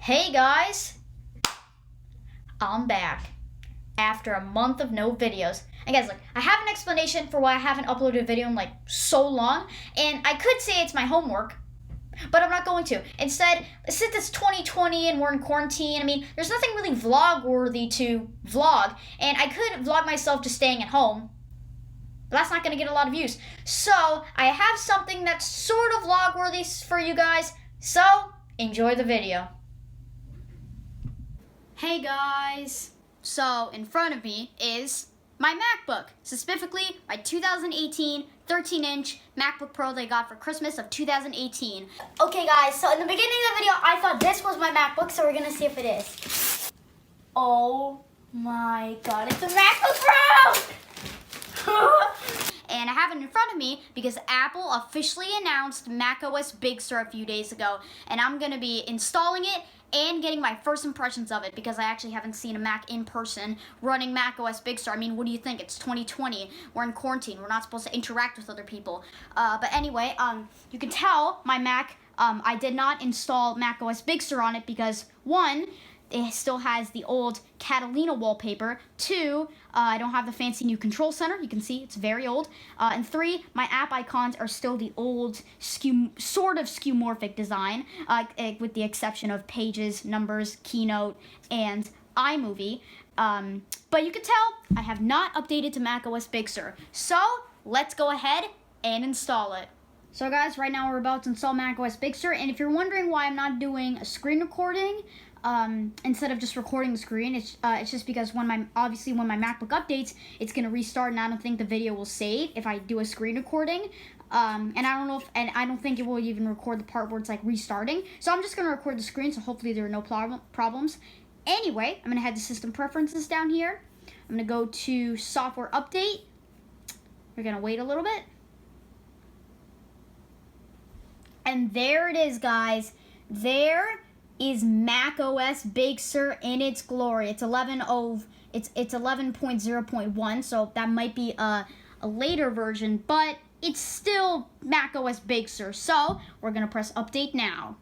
Hey guys, I'm back after a month of no videos. And guys, look, I have an explanation for why I haven't uploaded a video in like so long, and I could say it's my homework, but I'm not going to. Instead, since it's 2020 and we're in quarantine, I mean, there's nothing really vlog-worthy to vlog, and I could vlog myself just staying at home, but that's not going to get a lot of views. So, I have something that's sort of vlog-worthy for you guys, so enjoy the video. Hey guys! So, in front of me is my MacBook, specifically my 2018 13-inch MacBook Pro that I got for Christmas of 2018. Okay guys, so in the beginning of the video, I thought this was my MacBook, so we're gonna see if it is. Oh my god, it's a MacBook Pro! And I have it in front of me because Apple officially announced macOS Big Sur a few days ago, and I'm gonna be installing it and getting my first impressions of it because I actually haven't seen a Mac in person running macOS Big Sur. I mean, what do you think? It's 2020. We're in quarantine. We're not supposed to interact with other people. But anyway, you can tell my Mac, I did not install macOS Big Sur on it because, one, it still has the old Catalina wallpaper. Two, I don't have the fancy new control center. You can see it's very old. And three, my app icons are still the old sort of skeuomorphic design, with the exception of Pages, Numbers, Keynote, and iMovie. But you can tell I have not updated to macOS Big Sur. So let's go ahead and install it. So guys, right now we're about to install macOS Big Sur, and if you're wondering why I'm not doing a screen recording, instead of just recording the screen, it's just because when my MacBook updates, it's gonna restart, and I don't think the video will save if I do a screen recording. And I don't think it will even record the part where it's like restarting. So I'm just gonna record the screen, so hopefully there are no problems. Anyway, I'm gonna head to System Preferences down here. I'm gonna go to Software Update. We're gonna wait a little bit. And there it is, guys. There is macOS Big Sur in its glory. It's 11.0.1, so that might be a later version, but it's still macOS Big Sur. So we're gonna press Update now.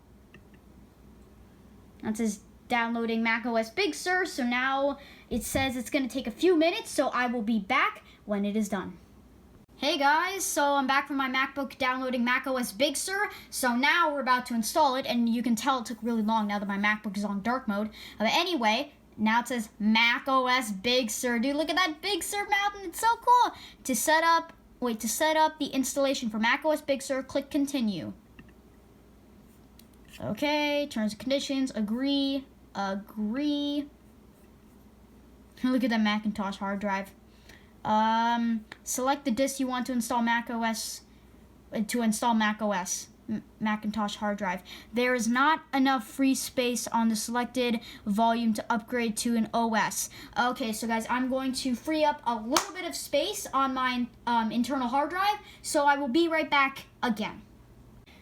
That says downloading macOS Big Sur. So now it says it's gonna take a few minutes, so I will be back when it is done. Hey guys, so I'm back from my MacBook downloading macOS Big Sur. So now we're about to install it, and you can tell it took really long now that my MacBook is on dark mode. But anyway, now it says macOS Big Sur. Dude, look at that Big Sur mountain, it's so cool. To set up the installation for macOS Big Sur, click Continue. Okay, terms and conditions, agree. Look at that Macintosh hard drive. Select the disk you want to install macOS, Macintosh hard drive. There is not enough free space on the selected volume to upgrade to an OS. Okay, so guys, I'm going to free up a little bit of space on my internal hard drive, so I will be right back again.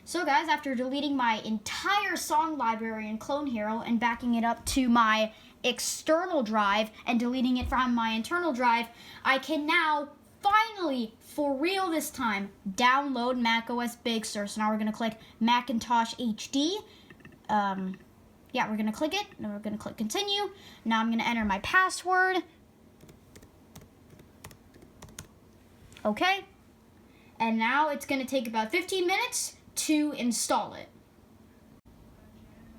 So guys, after deleting my entire song library in Clone Hero and backing it up to my external drive and deleting it from my internal drive, I can now finally, for real this time, download macOS Big Sur. So now we're going to click Macintosh HD. Yeah, we're going to click it, and we're going to click Continue. Now I'm going to enter my password. Okay. And now it's going to take about 15 minutes to install it.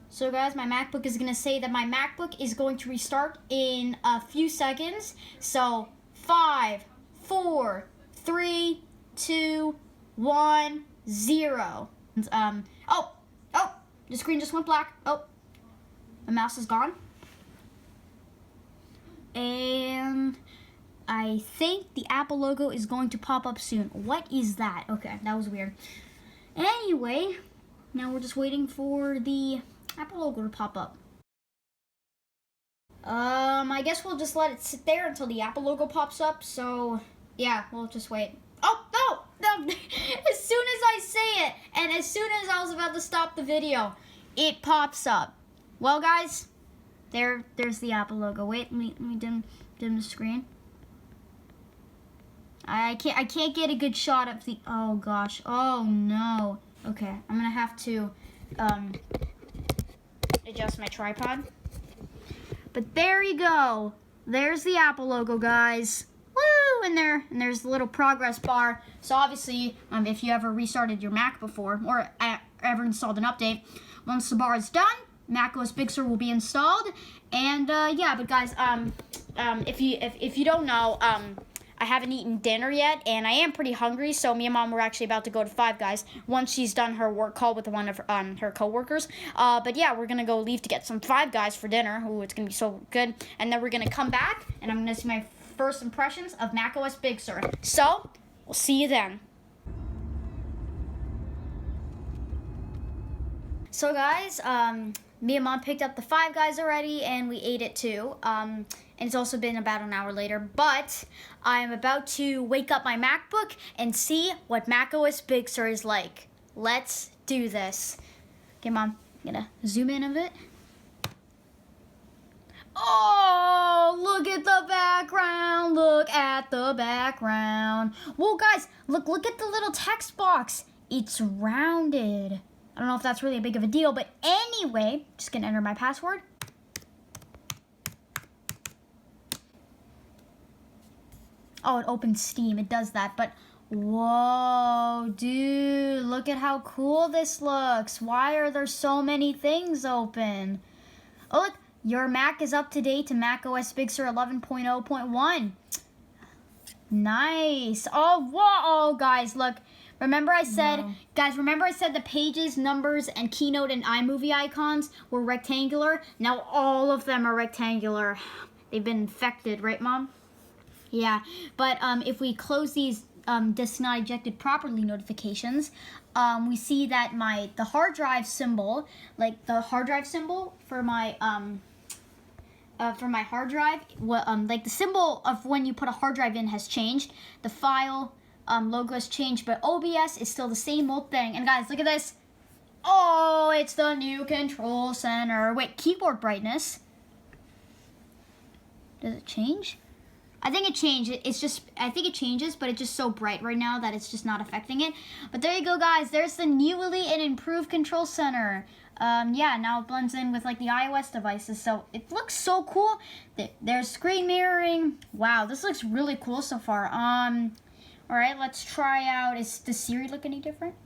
So guys, my MacBook is going to say that my MacBook is going to restart in a few seconds. So 5, 4, 3, 2, 1, 0. Oh, the screen just went black. Oh, the mouse is gone. And I think the Apple logo is going to pop up soon. What is that? Okay, that was weird. Anyway, now we're just waiting for the Apple logo to pop up. I guess we'll just let it sit there until the Apple logo pops up. So, yeah, we'll just wait. Oh, no! As soon as I say it, and as soon as I was about to stop the video, it pops up. Well, guys, there's the Apple logo. Wait, let me dim the screen. I can't get a good shot of the. Oh gosh. Oh no. Okay, I'm gonna have to adjust my tripod. But there you go. There's the Apple logo, guys. Woo! And there's the little progress bar. So obviously, if you ever restarted your Mac before or ever installed an update, once the bar is done, macOS Big Sur will be installed. And yeah, but guys, if you don't know, I haven't eaten dinner yet, and I am pretty hungry. So me and Mom were actually about to go to Five Guys once she's done her work call with one of her coworkers. But yeah, we're gonna go leave to get some Five Guys for dinner. Ooh, it's gonna be so good. And then we're gonna come back, and I'm gonna see my first impressions of macOS Big Sur. So we'll see you then. So guys, me and Mom picked up the Five Guys already, and we ate it too. And it's also been about an hour later, but I'm about to wake up my MacBook and see what macOS Big Sur is like. Let's do this. Okay, Mom, I'm gonna zoom in a bit. Oh, look at the background. Look at the background. Whoa, guys, look at the little text box. It's rounded. I don't know if that's really a big of a deal, but anyway, just gonna enter my password. Oh, it opens Steam. It does that, but whoa, dude, look at how cool this looks. Why are there so many things open? Oh, look, your Mac is up to date to macOS Big Sur 11.0.1. Nice. Oh, whoa, guys, look. Remember I said, the pages, numbers, and Keynote and iMovie icons were rectangular? Now all of them are rectangular. They've been infected, right, Mom? Yeah, but if we close these disk not ejected properly notifications, we see that the hard drive symbol, like the hard drive symbol for my hard drive, like the symbol of when you put a hard drive in has changed. The file logo has changed, but OBS is still the same old thing. And guys, look at this. Oh, it's the new control center. Wait, keyboard brightness. Does it change? I think it changed. I think it changes, but it's just so bright right now that it's just not affecting it. But there you go, guys. There's the newly and improved control center. Yeah, now it blends in with like the iOS devices, so it looks so cool. There's screen mirroring. Wow, this looks really cool so far. All right, let's try out. Does Siri look any different?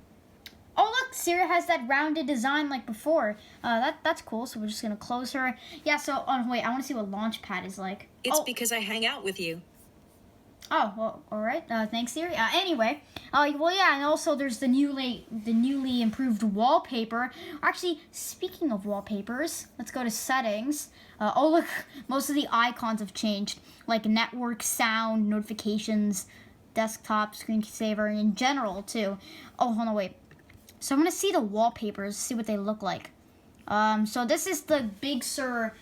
Oh, look, Siri has that rounded design like before. That's cool, so we're just going to close her. Yeah, so, wait, I want to see what Launchpad is like. It's because I hang out with you. Oh, well, all right. Thanks, Siri. Anyway, well, yeah, and also there's the newly improved wallpaper. Actually, speaking of wallpapers, let's go to settings. Oh, look, most of the icons have changed, like network, sound, notifications, desktop, screensaver, and in general, too. Oh, hold on, wait. So I'm going to see the wallpapers, see what they look like. So this is the Big Sur,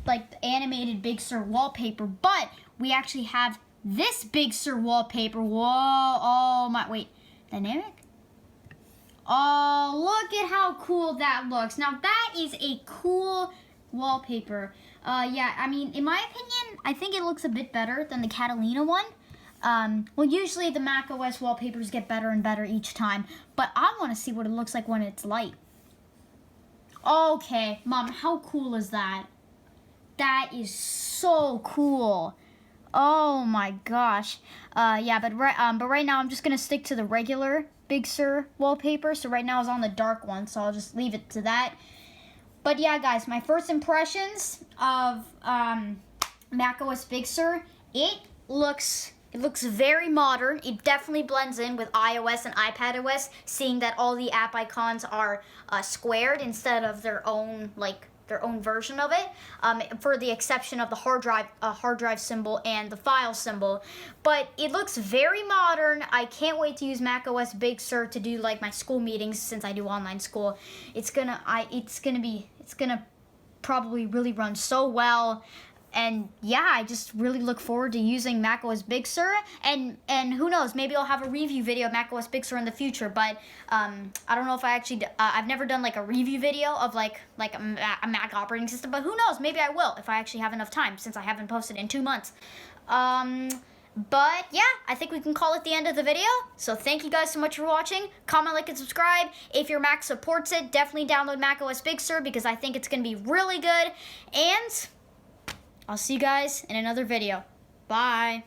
like the animated Big Sur wallpaper, but we actually have this Big Sur wallpaper. Whoa, oh my, wait, dynamic? Oh, look at how cool that looks. Now that is a cool wallpaper. Yeah, I mean, in my opinion, I think it looks a bit better than the Catalina one. Well, usually the macOS wallpapers get better and better each time, but I want to see what it looks like when it's light. Okay, Mom, how cool is that? That is so cool. Oh my gosh. Yeah, but right now I'm just gonna stick to the regular Big Sur wallpaper. So right now it's on the dark one, so I'll just leave it to that. But yeah, guys, my first impressions of macOS Big Sur, it looks very modern. It definitely blends in with iOS and iPadOS, seeing that all the app icons are squared instead of their own version of it, for the exception of the hard drive symbol and the file symbol. But it looks very modern. I can't wait to use macOS Big Sur to do like my school meetings, since I do online school. It's gonna probably really run so well. And yeah, I just really look forward to using macOS Big Sur, and who knows, maybe I'll have a review video of macOS Big Sur in the future. But I don't know if I've never done like a review video of like a Mac operating system. But who knows, maybe I will if I actually have enough time, since I haven't posted in 2 months. But yeah, I think we can call it the end of the video. So thank you guys so much for watching. Comment, like, and subscribe. If your Mac supports it, definitely download macOS Big Sur because I think it's going to be really good. And I'll see you guys in another video. Bye.